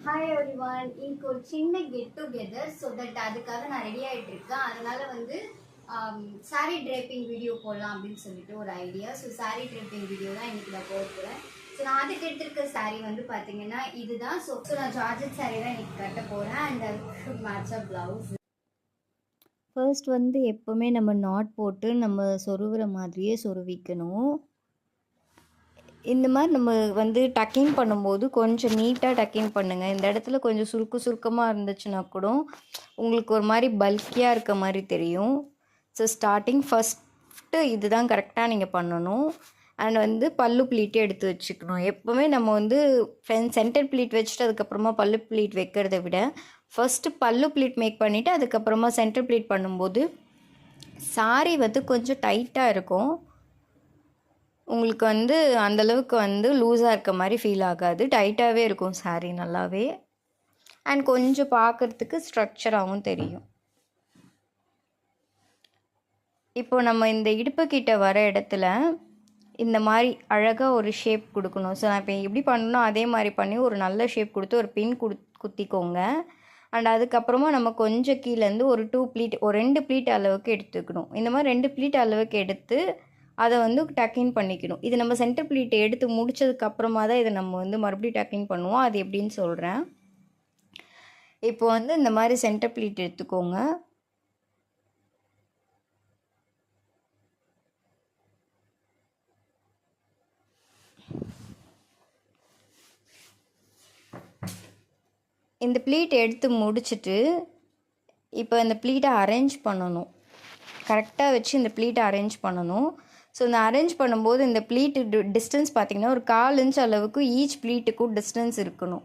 Hi everyone, இன்னைக்கு ஒரு சின்ன கெட் டுகெதர். ஸோ தட் அதுக்காக நான் ரெடி ஆகிட்டு இருக்கேன். அதனால வந்து சாரீ ட்ரேப்பிங் வீடியோ போடலாம் அப்படின்னு சொல்லிட்டு ஒரு idea. So sari draping video தான் இன்னைக்கு நான் போட போகிறேன். ஸோ நான் அதுக்கு எடுத்திருக்க சாரீ வந்து பார்த்தீங்கன்னா இதுதான். ஸோ நான் ஜார்ஜெட் சாரீ தான் இன்னைக்கு கட்ட போகிறேன். அண்ட் மேட்சாக ப்ளவுஸ். ஃபர்ஸ்ட் வந்து எப்போவுமே நம்ம நாட் போட்டு நம்ம சொருகிற மாதிரியே சொருவிக்கணும். இந்த மாதிரி நம்ம வந்து டக்கிங் பண்ணும்போது கொஞ்சம் நீட்டாக டக்கிங் பண்ணுங்கள். இந்த இடத்துல கொஞ்சம் சுருக்கமாக இருந்துச்சுன்னா கூட உங்களுக்கு ஒரு மாதிரி பல்கியாக இருக்க மாதிரி தெரியும். ஸோ ஸ்டார்டிங் ஃபஸ்ட்டு இதுதான் கரெக்டாக நீங்கள் பண்ணணும். அண்ட் வந்து பல்லு ப்ளீட்டே எடுத்து வச்சுக்கணும். எப்போவுமே நம்ம வந்து சென்டர் ப்ளீட் வச்சுட்டு அதுக்கப்புறமா பல்லு ப்ளீட் வைக்கிறத விட ஃபஸ்ட்டு பல்லு ப்ளீட் மேக் பண்ணிவிட்டு அதுக்கப்புறமா சென்டர் ப்ளீட் பண்ணும்போது சாரி வந்து கொஞ்சம் டைட்டாக இருக்கும். உங்களுக்கு வந்து அந்தளவுக்கு வந்து லூஸாக இருக்க மாதிரி ஃபீல் ஆகாது. டைட்டாகவே இருக்கும் சாரீ நல்லாவே. அண்ட் கொஞ்சம் பார்க்குறதுக்கு ஸ்ட்ரக்சராகவும் தெரியும். இப்போ நம்ம இந்த இடுப்பு கிட்ட வர இடத்துல இந்த மாதிரி அழகாக ஒரு ஷேப் கொடுக்கணும். ஸோ நான் இப்போ எப்படி பண்ணணும் அதே மாதிரி பண்ணி ஒரு நல்ல ஷேப் கொடுத்து ஒரு பின் குத்திக்கோங்க. அண்ட் அதுக்கப்புறமா நம்ம கொஞ்சம் கீழேருந்து ஒரு 2 ப்ளீட் ஒரு 2 ப்ளீட் அளவுக்கு எடுத்துக்கணும். இந்த மாதிரி 2 ப்ளீட் அளவுக்கு எடுத்து அதை வந்து டக்கின் பண்ணிக்கணும். இது நம்ம சென்டர் ப்ளீட்டை எடுத்து முடித்ததுக்கப்புறமா தான் இதை நம்ம வந்து மறுபடியும் டக்கின் பண்ணுவோம். அது எப்படின்னு சொல்கிறேன். இப்போ வந்து இந்த மாதிரி சென்டர் ப்ளீட் எடுத்துக்கோங்க. இந்த ப்ளீட் எடுத்து முடிச்சுட்டு இப்போ இந்த ப்ளீட்டை அரேஞ்ச் பண்ணணும். கரெக்டாக வச்சு இந்த ப்ளீட்டை அரேஞ்ச் பண்ணணும். ஸோ இந்த அரேஞ்ச் பண்ணும்போது இந்த ப்ளீட்டு டிஸ்டன்ஸ் பார்த்திங்கன்னா ஒரு 1/4 இன்ச் அளவுக்கு ஈச் ப்ளீட்டுக்கும் டிஸ்டன்ஸ் இருக்கணும்.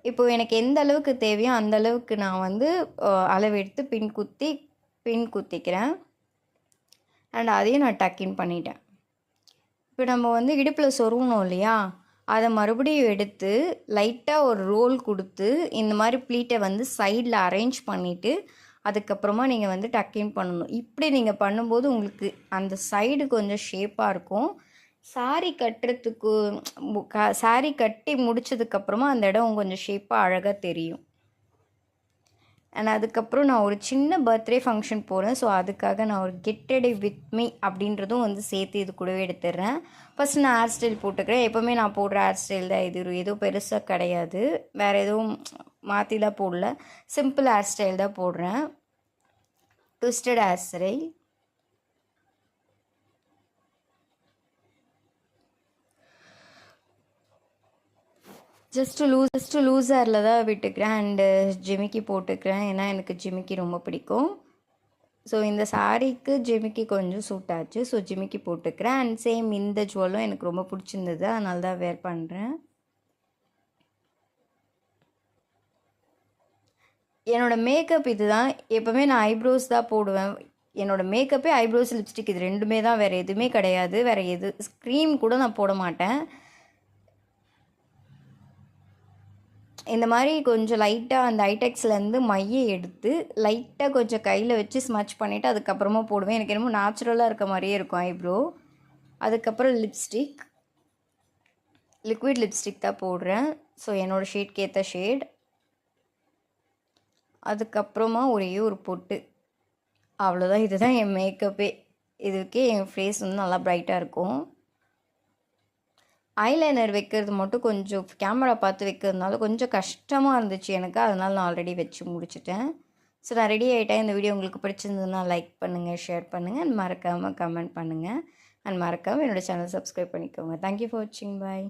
இப்போது எனக்கு எந்த அளவுக்கு தேவையோ அந்த அளவுக்கு நான் வந்து அளவெடுத்து பின் குத்திக்கிறேன். அண்ட் அதையும் நான் டக்கின் பண்ணிட்டேன். இப்போ நம்ம வந்து இடுப்பில் சொருகணும் இல்லையா, அதை மறுபடியும் எடுத்து லைட்டாக ஒரு ரோல் கொடுத்து இந்த மாதிரி ப்ளீட்டை வந்து சைடில் அரேஞ்ச் பண்ணிவிட்டு அதுக்கப்புறமா நீங்கள் வந்து டக்கின் பண்ணணும். இப்படி நீங்கள் பண்ணும்போது உங்களுக்கு அந்த சைடு கொஞ்சம் ஷேப்பாக இருக்கும். சாரீ கட்டுறதுக்கு சாரீ கட்டி முடித்ததுக்கப்புறமா அந்த இடம் கொஞ்சம் ஷேப்பாக அழகாக தெரியும். அண்ட் அதுக்கப்புறம் நான் ஒரு சின்ன பர்த்டே ஃபங்க்ஷன் போகிறேன். ஸோ அதுக்காக நான் ஒரு கெட் ரெடி வித் மீ அப்படின்றதும் வந்து சேர்த்து இது கூடவே எடுத்துடுறேன். ஃபஸ்ட் நான் ஹேர் ஸ்டைல் போட்டுக்கிறேன். எப்போவுமே நான் போடுற ஹேர் ஸ்டைல் தான் இது. எதுவும் பெருசாக கிடையாது, வேறு எதுவும் மாற்றிலாம் போடல. சிம்பிள் ஹேர் ஸ்டைல் தான் போடுறேன். Twisted hair style. Just loose ஹேரில் தான் விட்டுக்கிறேன். அண்டு ஜிமிக்கி போட்டுக்கிறேன். ஏன்னா எனக்கு ஜிமிக்கி ரொம்ப பிடிக்கும். ஸோ இந்த சாரீக்கு ஜிமிக்கி கொஞ்சம் சூட் ஆச்சு. ஸோ ஜிமிக்கி போட்டுக்கிறேன். அண்ட் சேம் இந்த ஜுவலும் எனக்கு ரொம்ப பிடிச்சிருந்தது, அதனால தான் வேர் பண்ணுறேன். என்னோடய மேக்கப் இது தான். எப்போவுமே நான் ஐப்ரோஸ் தான் போடுவேன். என்னோடய மேக்கப்பே ஐப்ரோஸ், லிப்ஸ்டிக் இது ரெண்டுமே தான், வேறு எதுவுமே கிடையாது. வேறு க்ரீம் கூட நான் போட மாட்டேன். இந்த மாதிரி கொஞ்சம் லைட்டாக அந்த ஐடெக்ஸ்லேருந்து மையை எடுத்து லைட்டாக கொஞ்சம் கையில் வச்சு ஸ்மச் பண்ணிவிட்டு அதுக்கப்புறமா போடுவேன். எனக்கு என்னமோ நேச்சுரலாக இருக்க மாதிரியே இருக்கும் ஐப்ரோ. அதுக்கப்புறம் லிக்விட் லிப்ஸ்டிக் தான் போடுறேன். ஸோ என்னோடய ஷேட்க்கு ஏற்ற ஷேட். அதுக்கப்புறமா ஒரே ஒரு பொட்டு, அவ்வளோதான். இதுதான் என் மேக்கப்பே. இதுக்கே என் ஃபேஸ் வந்து நல்லா ப்ரைட்டாக இருக்கும். ஐலைனர் வைக்கிறது மட்டும் கொஞ்சம் கேமரா பார்த்து வைக்கிறதுனால கொஞ்சம் கஷ்டமாக இருந்துச்சு எனக்கு. அதனால் நான் ஆல்ரெடி வச்சு முடிச்சிட்டேன். ஸோ நான் ரெடி ஆகிட்டேன். இந்த வீடியோ உங்களுக்கு பிடிச்சிருந்ததுன்னா லைக் பண்ணுங்கள், ஷேர் பண்ணுங்கள், அண்ட் மறக்காமல் கமெண்ட் பண்ணுங்கள். அண்ட் மறக்காமல் என்னோடய சேனல் சப்ஸ்கிரைப் பண்ணிக்கோங்க. தேங்க்யூ ஃபார் வாட்சிங். பாய்.